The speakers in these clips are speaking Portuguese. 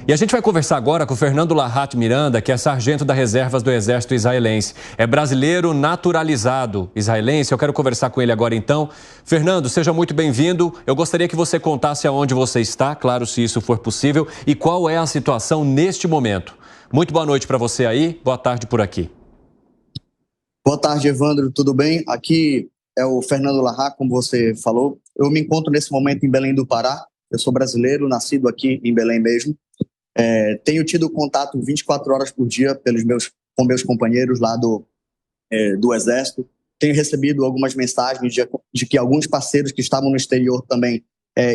E a gente vai conversar agora com o Fernando Lahat Miranda, que é sargento das reservas do Exército Israelense. É brasileiro naturalizado israelense. Eu quero conversar com ele agora então. Fernando, seja muito bem-vindo. Eu gostaria que você contasse aonde você está, claro, se isso for possível, e qual é a situação neste momento. Muito boa noite para você aí, boa tarde por aqui. Boa tarde, Evandro, tudo bem? Aqui é o Fernando Lahat, como você falou. Eu me encontro nesse momento em Belém do Pará. Eu sou brasileiro, nascido aqui em Belém mesmo. Tenho tido contato 24 horas por dia com meus companheiros lá do Exército. Tenho recebido algumas mensagens de que alguns parceiros que estavam no exterior também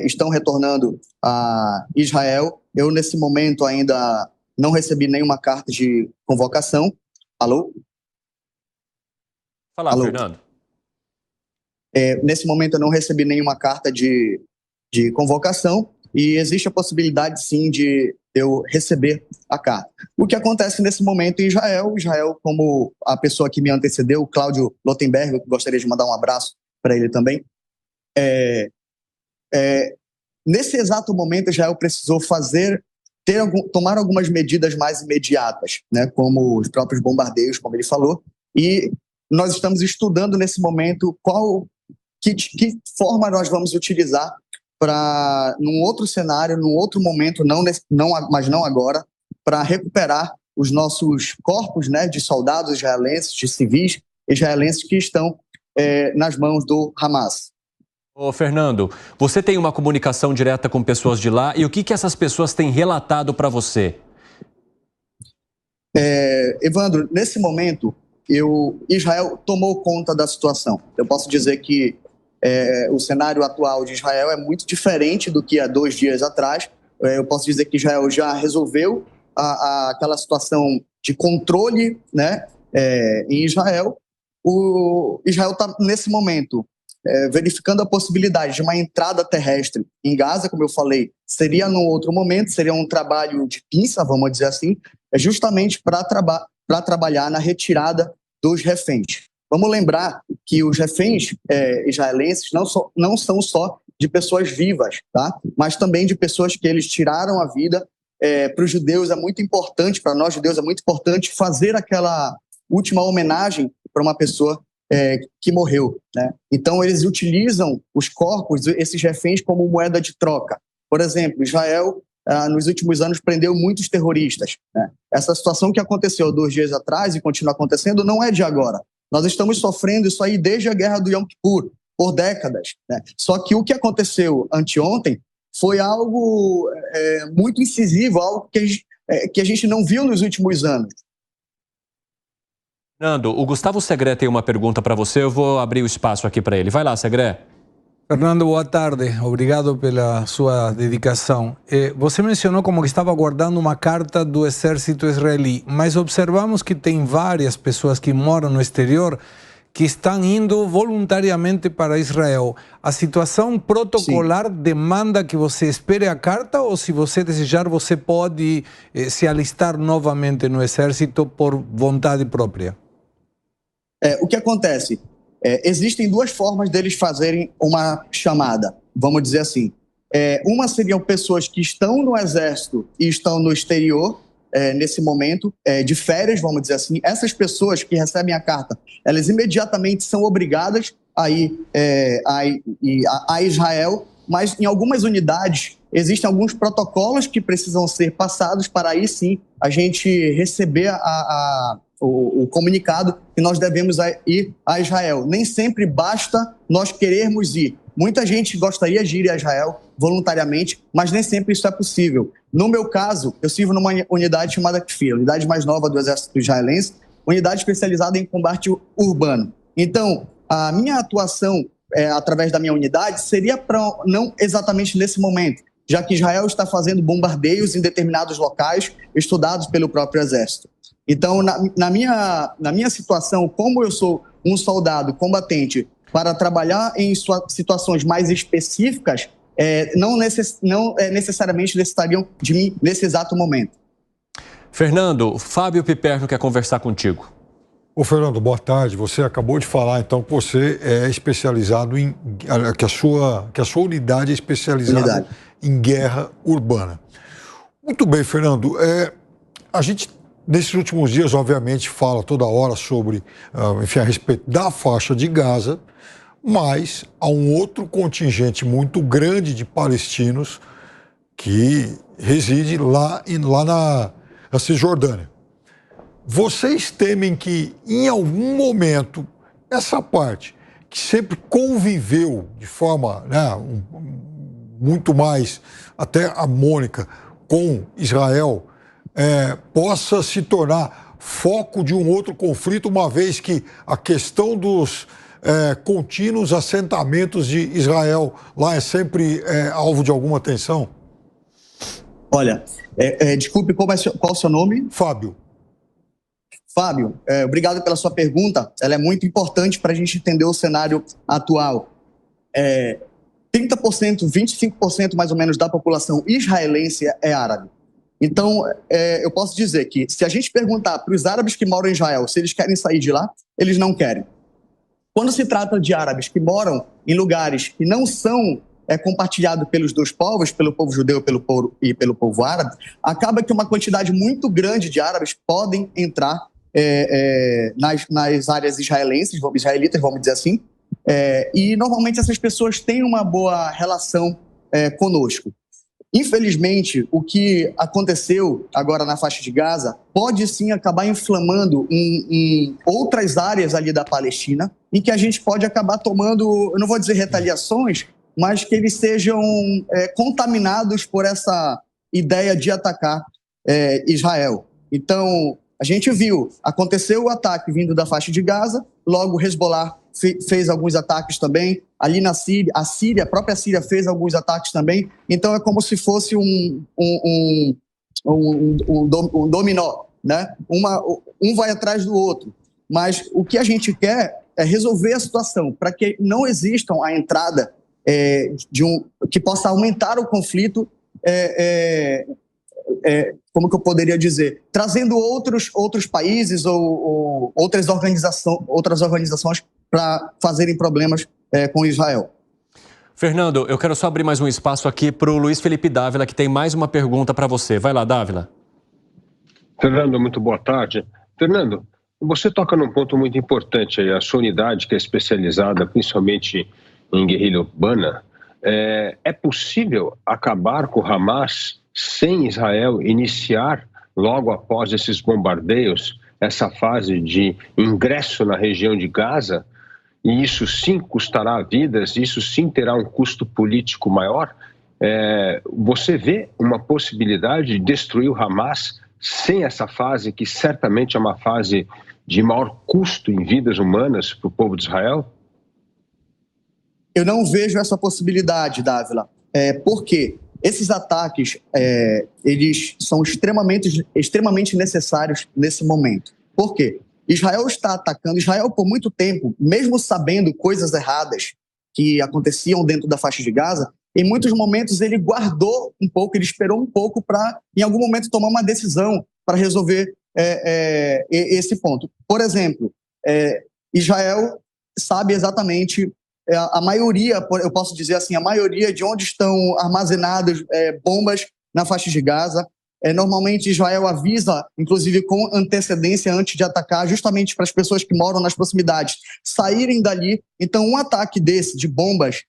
estão retornando a Israel. Eu, nesse momento, ainda não recebi nenhuma carta de convocação. Alô? Fala, Alô? Fernando. Nesse momento, eu não recebi nenhuma carta de convocação e existe a possibilidade, sim, de eu receber a carta. O que acontece nesse momento em Israel, como a pessoa que me antecedeu, o Cláudio Lotenberg, eu gostaria de mandar um abraço para ele também, nesse exato momento, Israel precisou tomar algumas medidas mais imediatas, né, como os próprios bombardeios, como ele falou, e nós estamos estudando nesse momento que forma nós vamos utilizar para, num outro cenário, num outro momento, mas não agora, para recuperar os nossos corpos, né, de soldados israelenses, de civis israelenses que estão nas mãos do Hamas. Ô, Fernando, você tem uma comunicação direta com pessoas de lá e o que essas pessoas têm relatado para você? Evandro, nesse momento, Israel tomou conta da situação. Eu posso dizer que o cenário atual de Israel é muito diferente do que há 2 dias atrás. Eu posso dizer que Israel já resolveu aquela situação de controle, né, em Israel. Israel está, nesse momento, verificando a possibilidade de uma entrada terrestre em Gaza, como eu falei, seria num outro momento, seria um trabalho de pinça, vamos dizer assim, justamente para trabalhar na retirada dos reféns. Vamos lembrar que os reféns israelenses não são só de pessoas vivas, tá? Mas também de pessoas que eles tiraram a vida. Para os judeus é muito importante, para nós judeus é muito importante fazer aquela última homenagem para uma pessoa que morreu, né? Então eles utilizam os corpos, esses reféns, como moeda de troca. Por exemplo, Israel nos últimos anos prendeu muitos terroristas, né? Essa situação que aconteceu 2 dias atrás e continua acontecendo não é de agora. Nós estamos sofrendo isso aí desde a guerra do Yom Kippur, por décadas, né? Só que o que aconteceu anteontem foi algo muito incisivo, algo que a gente não viu nos últimos anos. Fernando, o Gustavo Segré tem uma pergunta para você, eu vou abrir o espaço aqui para ele. Vai lá, Segré. Fernando, boa tarde. Obrigado pela sua dedicação. Você mencionou como que estava aguardando uma carta do exército israelí, mas observamos que tem várias pessoas que moram no exterior que estão indo voluntariamente para Israel. A situação protocolar demanda que você espere a carta ou, se você desejar, você pode se alistar novamente no exército por vontade própria? O que acontece? Existem 2 formas deles fazerem uma chamada, vamos dizer assim. Uma seriam pessoas que estão no exército e estão no exterior, nesse momento, de férias, vamos dizer assim. Essas pessoas que recebem a carta, elas imediatamente são obrigadas a ir a Israel, mas em algumas unidades existem alguns protocolos que precisam ser passados para aí sim a gente receber o comunicado que nós devemos ir a Israel. Nem sempre basta nós querermos ir. Muita gente gostaria de ir a Israel voluntariamente, mas nem sempre isso é possível. No meu caso, eu sirvo numa unidade chamada KFIR, a unidade mais nova do Exército Israelense, unidade especializada em combate urbano. Então, a minha atuação através da minha unidade seria não exatamente nesse momento, já que Israel está fazendo bombardeios em determinados locais estudados pelo próprio Exército. Então, na minha situação, como eu sou um soldado combatente para trabalhar em situações mais específicas, não necessariamente necessitariam de mim nesse exato momento. Fernando, Fábio Piperno quer conversar contigo. Ô, Fernando, boa tarde. Você acabou de falar, então, que você é especializado que a sua unidade é especializada em guerra urbana. Muito bem, Fernando. A gente, nesses últimos dias, obviamente, fala toda hora sobre, enfim, a respeito da faixa de Gaza, mas há um outro contingente muito grande de palestinos que reside lá na Cisjordânia. Vocês temem que, em algum momento, essa parte, que sempre conviveu de forma, né, muito mais até harmônica com Israel, possa se tornar foco de um outro conflito, uma vez que a questão dos contínuos assentamentos de Israel lá é sempre alvo de alguma tensão? Olha, desculpe, qual é o seu nome? Fábio. Fábio, obrigado pela sua pergunta. Ela é muito importante para a gente entender o cenário atual. 30%, 25% mais ou menos da população israelense é árabe. Então, eu posso dizer que se a gente perguntar para os árabes que moram em Israel se eles querem sair de lá, eles não querem. Quando se trata de árabes que moram em lugares que não são compartilhados pelos dois povos, pelo povo judeu e pelo povo árabe, acaba que uma quantidade muito grande de árabes podem entrar nas áreas israelitas, vamos dizer assim, e normalmente essas pessoas têm uma boa relação conosco. Infelizmente, o que aconteceu agora na faixa de Gaza pode sim acabar inflamando em outras áreas ali da Palestina, em que a gente pode acabar tomando, eu não vou dizer retaliações, mas que eles sejam contaminados por essa ideia de atacar Israel. Então, a gente viu, aconteceu o ataque vindo da faixa de Gaza, logo o Hezbollah fez alguns ataques também, ali na Síria, a própria Síria fez alguns ataques também, então é como se fosse um dominó, né? Um vai atrás do outro, mas o que a gente quer é resolver a situação, para que não existam a entrada que possa aumentar o conflito, como que eu poderia dizer, trazendo outros países ou outras organizações para fazerem problemas com Israel. Fernando, eu quero só abrir mais um espaço aqui para o Luiz Felipe Dávila, que tem mais uma pergunta para você. Vai lá, Dávila. Fernando, muito boa tarde. Fernando, você toca num ponto muito importante aí, a sua unidade, que é especializada principalmente em guerrilha urbana. É possível acabar com o Hamas sem Israel iniciar, logo após esses bombardeios, essa fase de ingresso na região de Gaza? E isso sim custará vidas, isso sim terá um custo político maior? Você vê uma possibilidade de destruir o Hamas sem essa fase, que certamente é uma fase de maior custo em vidas humanas para o povo de Israel? Eu não vejo essa possibilidade, Dávila. Por quê? Esses ataques, eles são extremamente necessários nesse momento. Por quê? Israel está atacando. Israel, por muito tempo, mesmo sabendo coisas erradas que aconteciam dentro da faixa de Gaza, em muitos momentos ele guardou um pouco, ele esperou um pouco para, em algum momento, tomar uma decisão para resolver esse ponto. Por exemplo, Israel sabe exatamente a maioria, eu posso dizer assim, a maioria de onde estão armazenadas bombas na faixa de Gaza. Normalmente Israel avisa, inclusive com antecedência antes de atacar, justamente para as pessoas que moram nas proximidades saírem dali. Então, um ataque desse, de bombas,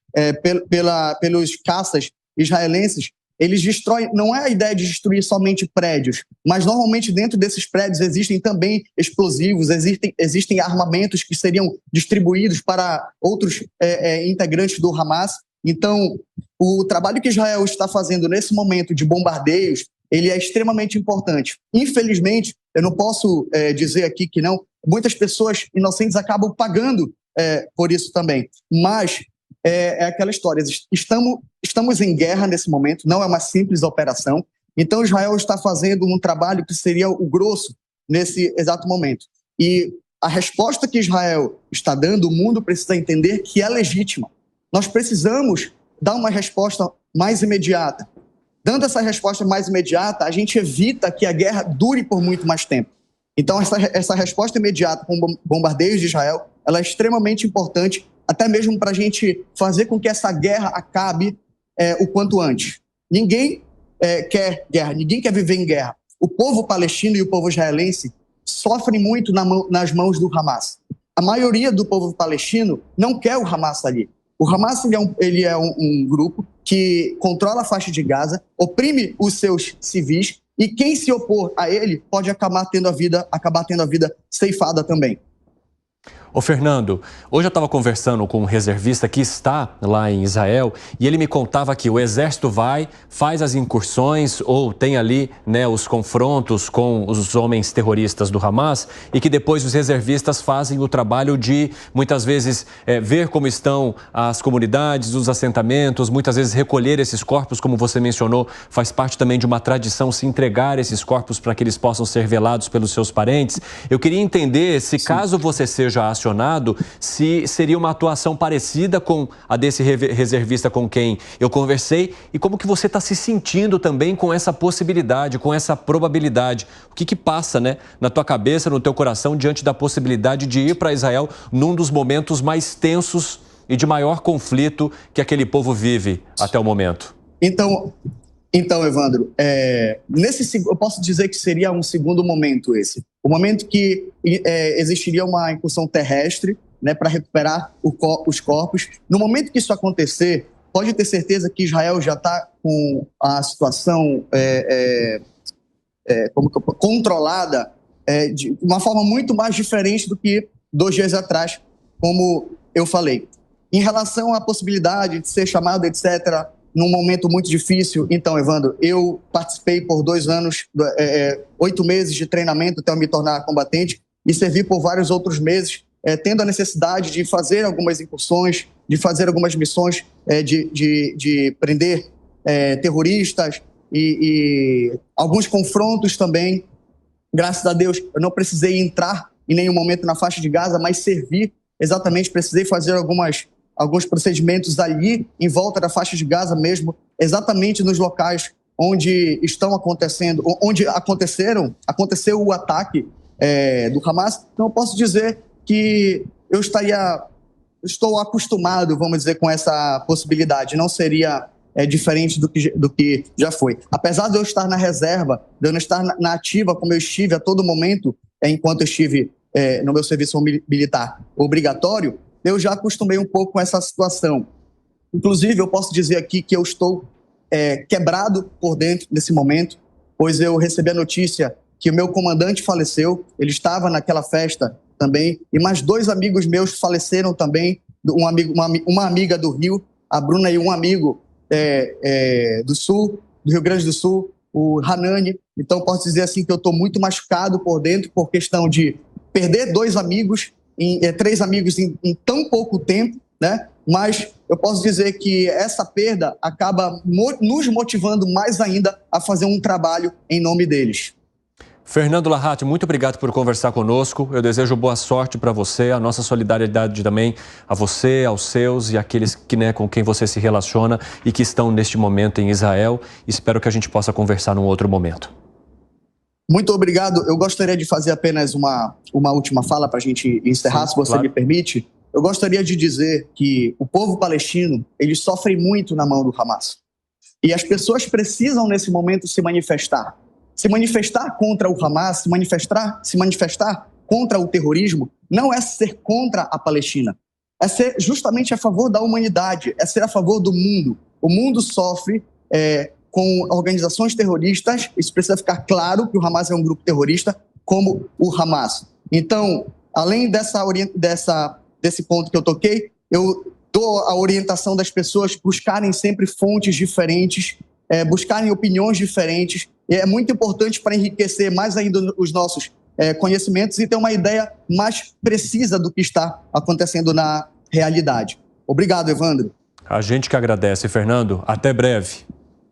pelos caças israelenses, eles destroem, não é a ideia de destruir somente prédios, mas normalmente dentro desses prédios existem também explosivos, existem armamentos que seriam distribuídos para outros integrantes do Hamas. Então, o trabalho que Israel está fazendo nesse momento de bombardeios, ele é extremamente importante. Infelizmente, eu não posso dizer aqui que não, muitas pessoas inocentes acabam pagando por isso também, mas é aquela história, estamos em guerra nesse momento, não é uma simples operação, então Israel está fazendo um trabalho que seria o grosso nesse exato momento. E a resposta que Israel está dando, o mundo precisa entender que é legítima. Nós precisamos dar uma resposta mais imediata. Dando essa resposta mais imediata, a gente evita que a guerra dure por muito mais tempo. Então, essa resposta imediata com bombardeios de Israel, ela é extremamente importante, até mesmo para a gente fazer com que essa guerra acabe o quanto antes. Ninguém quer guerra, ninguém quer viver em guerra. O povo palestino e o povo israelense sofrem muito nas mãos do Hamas. A maioria do povo palestino não quer o Hamas ali. O Hamas ele é um grupo que controla a faixa de Gaza, oprime os seus civis, e quem se opor a ele pode acabar tendo a vida ceifada também. Ô Fernando, hoje eu estava conversando com um reservista que está lá em Israel e ele me contava que o exército faz as incursões ou tem ali, né, os confrontos com os homens terroristas do Hamas e que depois os reservistas fazem o trabalho de, muitas vezes, ver como estão as comunidades, os assentamentos, muitas vezes recolher esses corpos, como você mencionou, faz parte também de uma tradição se entregar esses corpos para que eles possam ser velados pelos seus parentes. Eu queria entender se, caso você seja acionado, se seria uma atuação parecida com a desse reservista com quem eu conversei e como que você está se sentindo também com essa possibilidade, com essa probabilidade. O que passa, né, na tua cabeça, no teu coração, diante da possibilidade de ir para Israel num dos momentos mais tensos e de maior conflito que aquele povo vive até o momento? Então, Evandro, eu posso dizer que seria um segundo momento esse. O momento que existiria uma incursão terrestre, né, para recuperar os corpos. No momento que isso acontecer, pode ter certeza que Israel já está com a situação controlada de uma forma muito mais diferente do que 2 dias atrás, como eu falei. Em relação à possibilidade de ser chamado, etc., num momento muito difícil. Então, Evandro, eu participei por 2 anos, 8 meses de treinamento até eu me tornar combatente e servi por vários outros meses, tendo a necessidade de fazer algumas incursões, de fazer algumas missões, de prender terroristas e alguns confrontos também. Graças a Deus, eu não precisei entrar em nenhum momento na faixa de Gaza, mas servir exatamente, precisei fazer alguns procedimentos ali em volta da faixa de Gaza mesmo, exatamente nos locais onde aconteceu o ataque do Hamas. Então eu posso dizer que eu estou acostumado, vamos dizer, com essa possibilidade. Não seria diferente do que já foi. Apesar de eu estar na reserva, de eu não estar na ativa como eu estive a todo momento, enquanto eu estive no meu serviço militar obrigatório, eu já acostumei um pouco com essa situação. Inclusive, eu posso dizer aqui que eu estou quebrado por dentro nesse momento, pois eu recebi a notícia que o meu comandante faleceu, ele estava naquela festa também, e mais 2 amigos meus faleceram também, uma amiga do Rio, a Bruna, e um amigo do Sul, do Rio Grande do Sul, o Hanani. Então, posso dizer assim que eu estou muito machucado por dentro por questão de perder 2 amigos, 3 amigos em tão pouco tempo, né? Mas eu posso dizer que essa perda acaba nos motivando mais ainda a fazer um trabalho em nome deles. Fernando Lahati, muito obrigado por conversar conosco. Eu desejo boa sorte para você, a nossa solidariedade também a você, aos seus e àqueles que, né, com quem você se relaciona e que estão neste momento em Israel. Espero que a gente possa conversar num outro momento. Muito obrigado. Eu gostaria de fazer apenas uma última fala para a gente encerrar, se você me permite. Eu gostaria de dizer que o povo palestino, ele sofre muito na mão do Hamas. E as pessoas precisam, nesse momento, se manifestar. Se manifestar contra o Hamas, se manifestar contra o terrorismo, não é ser contra a Palestina. É ser justamente a favor da humanidade, é ser a favor do mundo. O mundo sofre com organizações terroristas, isso precisa ficar claro que o Hamas é um grupo terrorista, como o Hamas. Então, além desse ponto que eu toquei, eu dou a orientação das pessoas buscarem sempre fontes diferentes, buscarem opiniões diferentes, e é muito importante para enriquecer mais ainda os nossos conhecimentos e ter uma ideia mais precisa do que está acontecendo na realidade. Obrigado, Evandro. A gente que agradece, Fernando. Até breve.